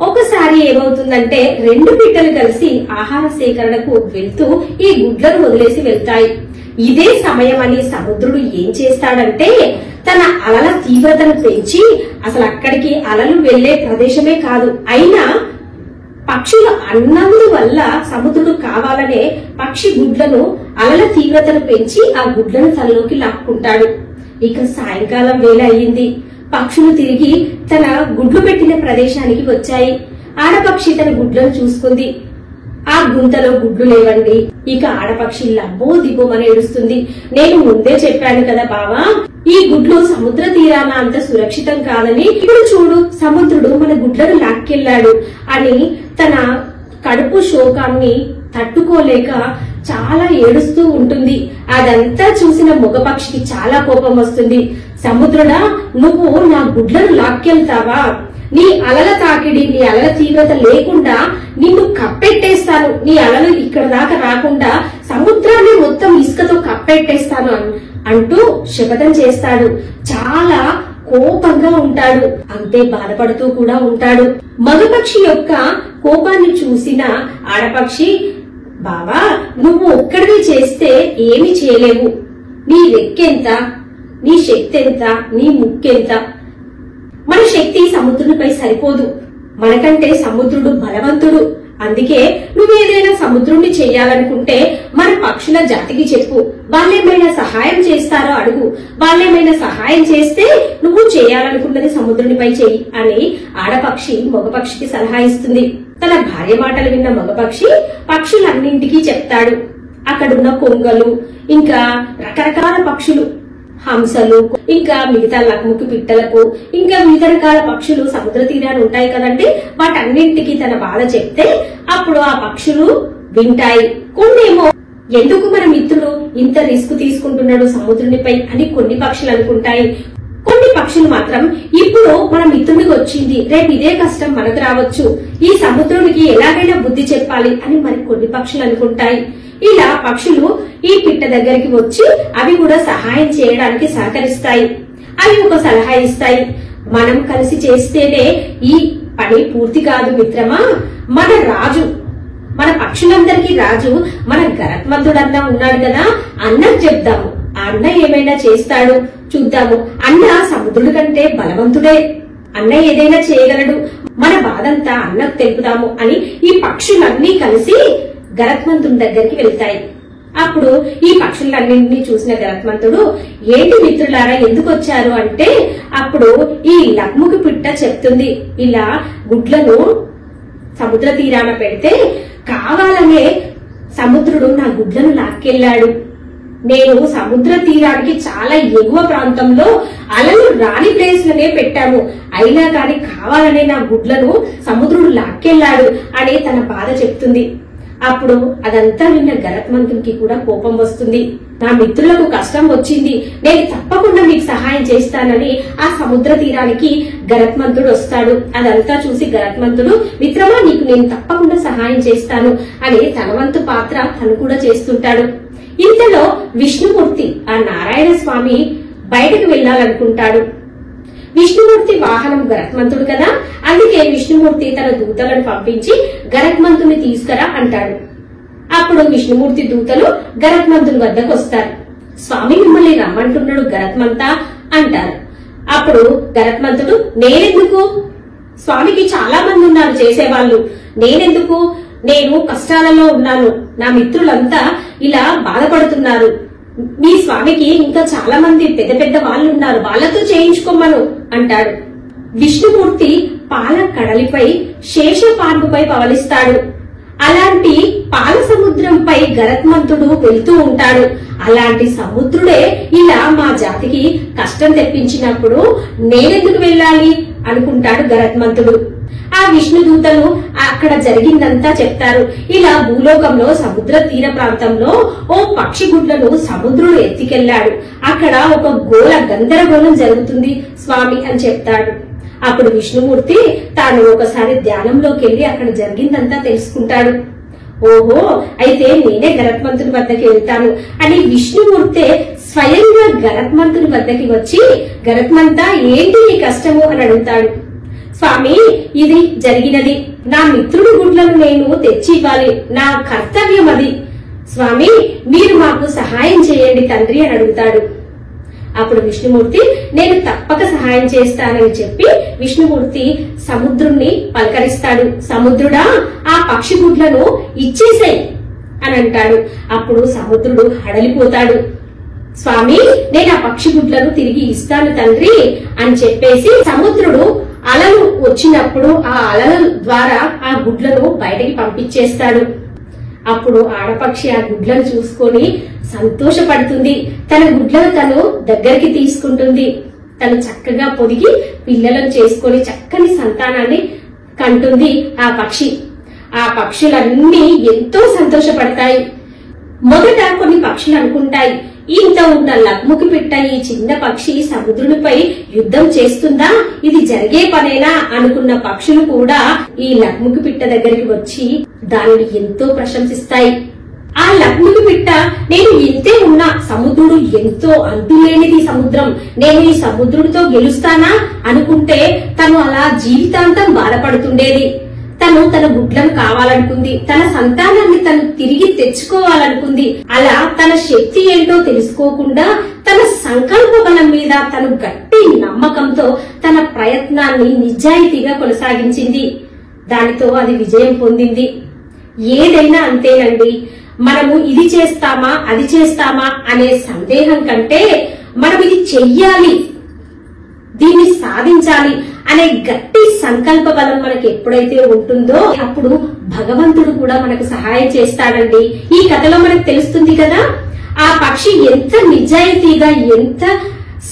[SPEAKER 1] ఒకసారి ఏమవుతుందంటే రెండు పిట్టలు కలిసి ఆహార సేకరణకు వెళ్తూ ఈ గుడ్లను వదిలేసి వెళ్తాయి. ఇదే సమయం అని సముద్రుడు ఏం చేస్తాడంటే తన అలల తీవ్రతను పెంచి, అసలు అక్కడికి అలలు వెళ్లే ప్రదేశమే కాదు, అయినా పక్షులు అన్నందువల్ల సముద్రుడు కావాలనే పక్షి గుడ్లను, అలల తీవ్రతను పెంచి ఆ గుడ్లను తనలోకి లాక్కుంటాడు. ఇక సాయంకాలం వేళ అయ్యింది. పక్షులు తిరిగి తన గుడ్లు పెట్టిన ప్రదేశానికి వచ్చాయి. ఆడపక్షి తన గుడ్లను చూసుకుంది. ఆ గుంతలో గుడ్లు లేవండి. ఇక ఆడపక్షి లబ్బో దిబ్బోమని ఏడుస్తుంది. నేను ముందే చెప్పాను కదా బావా, ఈ గుడ్లు సముద్ర తీరాన అంత సురక్షితం కాదని. ఇప్పుడు చూడు, సముద్రుడు మన గుడ్లను లాక్కెళ్లాడు అని తన కడుపు శోకాన్ని తట్టుకోలేక చాలా ఏడుస్తూ ఉంటుంది. అదంతా చూసిన మగపక్షికి చాలా కోపం వస్తుంది. సముద్రుడా, నువ్వు నా గుడ్లను లాక్కెళ్తావా? నీ అలల తాకిడి, నీ అలల తీవ్రత లేకుండా నిన్ను కప్పెట్టేస్తాను. నీ అలలు ఇక్కడ దాకా రాకుండా సముద్రాన్ని మొత్తం ఇసుకతో కప్పెట్టేస్తాను అంటూ శపథం చేస్తాడు. చాలా కోపంగా ఉంటాడు, అంతే బాధపడుతూ కూడా ఉంటాడు. మగపక్షి యొక్క కోపాన్ని చూసిన ఆడపక్షి, బావా నువ్వు ఒక్కడివి చేస్తే ఏమి చేయలేవు. నీ రెక్కెంత, నీ శక్తి ఎంత, నీ ముక్కెంత. మన శక్తి సముద్రునిపై సరిపోదు, మనకంటే సముద్రుడు బలవంతుడు. అందుకే నువ్వేదైనా సముద్రుణ్ణి చెయ్యాలనుకుంటే మన పక్షుల జాతికి చెప్పు, వాళ్ళేమైనా సహాయం చేస్తారో అడుగు. వాళ్ళేమైనా సహాయం చేస్తే నువ్వు చేయాలనుకున్నది సముద్రునిపై చెయ్యి అని ఆడపక్షి మగపక్షికి సలహా ఇస్తుంది. తన భార్య మాటలు విన్న మగపక్షి పక్షులన్నింటికీ చెప్తాడు. అక్కడున్న కొంగలు, ఇంకా రకరకాల పక్షులు, హంసలు, ఇంకా మిగతా లక్ముకి పిట్టలకు, ఇంకా వివిధ రకాల పక్షులు సముద్ర తీరాలు ఉంటాయి కదండి, వాటన్నింటికి తన బాధ చెప్తే అప్పుడు ఆ పక్షులు వింటాయి. కొన్నేమో ఎందుకు మన మిత్రుడు ఇంత రిస్క్ తీసుకుంటున్నాడు సముద్రునిపై అని కొన్ని పక్షులు అనుకుంటాయి. కొన్ని పక్షులు మాత్రం ఇప్పుడు మన మిత్రుడికి వచ్చింది, రేపు ఇదే కష్టం మనకు రావచ్చు, ఈ సముద్రునికి ఎలాగైనా బుద్ధి చెప్పాలి అని మరి కొన్ని పక్షులు అనుకుంటాయి. ఇలా పక్షులు ఈ పిట్ట దగ్గరికి వచ్చి అవి కూడా సహాయం చేయడానికి సహకరిస్తాయి. అవి ఒక సలహా ఇస్తాయి, మనం కలిసి చేస్తేనే ఈ పని పూర్తి కాదు మిత్రమా. మన రాజు, మన పక్షులందరికీ రాజు మన గరత్మంతుడన్నా ఉన్నాడు కదా, అన్నకు చెప్దాము, అన్న ఏమైనా చేస్తాడు చూద్దాము. అన్న సముద్రుడి కంటే బలవంతుడే, అన్న ఏదైనా చేయగలడు, మన బాధంతా అన్నకు తెలుపుదాము అని ఈ పక్షులన్నీ కలిసి గరత్మంతుడి దగ్గరికి వెళ్తాయి. అప్పుడు ఈ పక్షులన్నింటినీ చూసిన గరత్మంతుడు, ఏంటి మిత్రులారా ఎందుకు వచ్చారు అంటే అప్పుడు ఈ లక్ముకి పిట్ట చెప్తుంది, ఇలా గుడ్లను సముద్ర తీరాన పెడితే కావాలనే సముద్రుడు నా గుడ్లను లాక్కెళ్లాడు. నేను సముద్ర తీరానికి చాలా ఎగువ ప్రాంతంలో అలలు రాని ప్లేస్లనే పెట్టాము, అయినా కాని కావాలనే నా గుడ్లను సముద్రుడు లాక్కెళ్లాడు అని తన బాధ చెప్తుంది. అప్పుడు అదంతా విన్న గరత్మంతునికి కూడా కోపం వస్తుంది. నా మిత్రులకు కష్టం వచ్చింది, నేను తప్పకుండా మీకు సహాయం చేస్తానని ఆ సముద్ర తీరానికి గరత్మంతుడు వస్తాడు. అదంతా చూసి గరత్మంతుడు, మిత్రమా నీకు నేను తప్పకుండా సహాయం చేస్తాను అని తన వంతు పాత్ర తను కూడా చేస్తుంటాడు. ఇంతలో విష్ణుమూర్తి, ఆ నారాయణ స్వామి బయటకు వెళ్లాలనుకుంటాడు. విష్ణుమూర్తి వాహనం గరత్మంతుడు కదా, అందుకే విష్ణుమూర్తి తన దూతలను పంపించి గరత్మంతుని తీసుకురా అంటాడు. అప్పుడు విష్ణుమూర్తి దూతలు గరత్మంతుని వద్దకు వస్తారు. స్వామి మిమ్మల్ని రమ్మంటున్నాడు గరత్మంత అంటారు. అప్పుడు గరత్మంతుడు, నేనెందుకు, స్వామికి చాలా మంది ఉన్నారు చేసేవాళ్లు, నేనెందుకు, నేను కష్టాలలో ఉన్నాను, నా మిత్రులంతా ఇలా బాధపడుతున్నారు. మీ స్వామికి ఇంకా చాలా మంది పెద్ద పెద్ద వాళ్ళు ఉన్నారు, వాళ్ళతో చేయించుకోమను అంటాడు. విష్ణుమూర్తి పాల కడలిపై శేషపాన్పుపై పవలిస్తాడు. అలాంటి పాల సముద్రంపై గరత్మంతుడు వెళ్తూ ఉంటాడు. అలాంటి సముద్రుడే ఇలా మా జాతికి కష్టం తెప్పించినప్పుడు నేనెందుకు వెళ్ళాలి అనుకుంటాడు గరత్మంతుడు. ఆ విష్ణుదూతలు అక్కడ జరిగిందంతా చెప్తారు. ఇలా భూలోకంలో సముద్ర తీర ప్రాంతంలో ఓ పక్షి గుడ్లను సముద్రుడు ఎత్తికెళ్లాడు. అక్కడ ఒక గందరగోళం జరుగుతుంది స్వామి అని చెప్తాడు. అప్పుడు విష్ణుమూర్తి తాను ఒకసారి ధ్యానంలోకి వెళ్లి అక్కడ జరిగిందంతా తెలుసుకుంటాడు. ఓహో, అయితే నేనే గరత్మంతుని వద్దకి వెళ్తాను అని విష్ణుమూర్తే స్వయంగా గరత్మంతుని వద్దకి వచ్చి, గరత్మంతా ఏంటి నీ కష్టము అని అడుగుతాడు. స్వామి, ఇది జరిగినది. నా మిత్రుడి గుడ్లను నేను తెచ్చి ఇవ్వాలి, నా కర్తవ్యం అది. స్వామి, మీరు మాకు సహాయం చేయండి తండ్రి అని అడుగుతాడు. అప్పుడు విష్ణుమూర్తి నేను తప్పక సహాయం చేస్తానని చెప్పి విష్ణుమూర్తి సముద్రుణ్ణి పలకరిస్తాడు. సముద్రుడా, ఆ పక్షి గుడ్లను ఇచ్చేసాయి అని అంటాడు. అప్పుడు సముద్రుడు హడలిపోతాడు. స్వామి, నేను ఆ పక్షి గుడ్లను తిరిగి ఇస్తాను తండ్రి అని చెప్పేసి సముద్రుడు అలలు వచ్చినప్పుడు ఆ అలల ద్వారా ఆ గుడ్లను బయటికి పంపించేస్తాడు. అప్పుడు ఆడపక్షి ఆ గుడ్లను చూసుకొని సంతోషపడుతుంది. తన గుడ్లను తను దగ్గరికి తీసుకుంటుంది. తను చక్కగా పొదిగి పిల్లలను చేసుకొని చక్కని సంతానాన్ని కంటుంది ఆ పక్షి. ఆ పక్షులన్నీ ఎంతో సంతోషపడతాయి. మొదట కొన్ని పక్షులు అనుకుంటాయి, ఇంత ఉన్న లక్ముకి పిట్ట ఈ చిన్న పక్షి సముద్రునిపై యుద్ధం చేస్తుందా, ఇది జరిగే పనేనా అనుకున్న పక్షులు కూడా ఈ లక్ముకి పిట్ట దగ్గరికి వచ్చి దానిని ఎంతో ప్రశంసిస్తాయి. ఆ లక్ముకి పిట్ట నేను ఇంతే ఉన్నా, సముద్రుడు ఎంతో అంతులేనిది సముద్రం, నేను ఈ సముద్రుడితో గెలుస్తానా అనుకుంటే తను అలా జీవితాంతం బాధపడుతుండేది. తను తన గుడ్లను కావాలనుకుంది, తన సంతానాన్ని తను తిరిగి తెచ్చుకోవాలనుకుంది. అలా తన శక్తి ఏంటో తెలుసుకోకుండా తన సంకల్ప బలం మీద తను గట్టి నమ్మకంతో తన ప్రయత్నాన్ని నిజాయితీగా కొనసాగించింది. దానితో అది విజయం పొందింది. ఏదైనా అంతేనండి, మనము ఇది చేస్తామా అది చేస్తామా అనే సందేహం కంటే మనం ఇది చెయ్యాలి, దీన్ని సాధించాలి అనే గట్టి సంకల్ప బలం మనకి ఎప్పుడైతే ఉంటుందో అప్పుడు భగవంతుడు కూడా మనకు సహాయం చేస్తాడండి. ఈ కథలో మనకు తెలుస్తుంది కదా, ఆ పక్షి ఎంత నిజాయితీగా ఎంత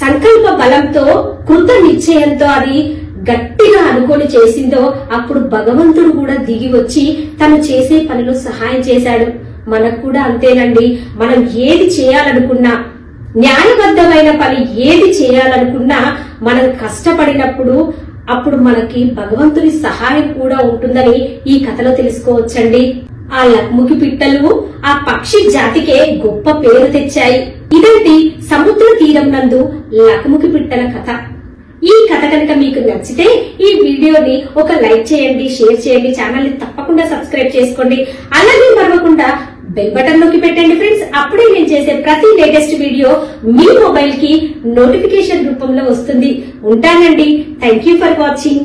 [SPEAKER 1] సంకల్ప బలంతో కృత నిశ్చయంతో అది గట్టిగా అనుకొని చేసిందో అప్పుడు భగవంతుడు కూడా దిగి వచ్చి తను చేసే పనిలో సహాయం చేశాడు. మనకు కూడా అంతేనండి, మనం ఏది చేయాలనుకున్నా, న్యాయబద్ధమైన పని ఏది చేయాలనుకున్నా మనం కష్టపడినప్పుడు అప్పుడు మనకి భగవంతుని సహాయం కూడా ఉంటుందని ఈ కథలో తెలుసుకోవచ్చండి. ఆ లక్ముకి పిట్టలు ఆ పక్షి జాతికే గొప్ప పేరు తెచ్చాయి. ఇదండి సముద్ర తీరం నందు లక్ముకి పిట్టల కథ. ఈ కథ కనుక మీకు నచ్చితే ఈ వీడియోని ఒక లైక్ చేయండి, షేర్ చేయండి, ఛానల్ ని తప్పకుండా సబ్స్క్రైబ్ చేసుకోండి. అలాగే మరవకుండా బెల్ బటన్ నొక్కి పెట్టండి ఫ్రెండ్స్. అప్పుడే నేను చేసే ప్రతి లేటెస్ట్ వీడియో మీ మొబైల్ కి నోటిఫికేషన్ రూపంలో వస్తుంది. ఉంటానండి. Thank you for watching.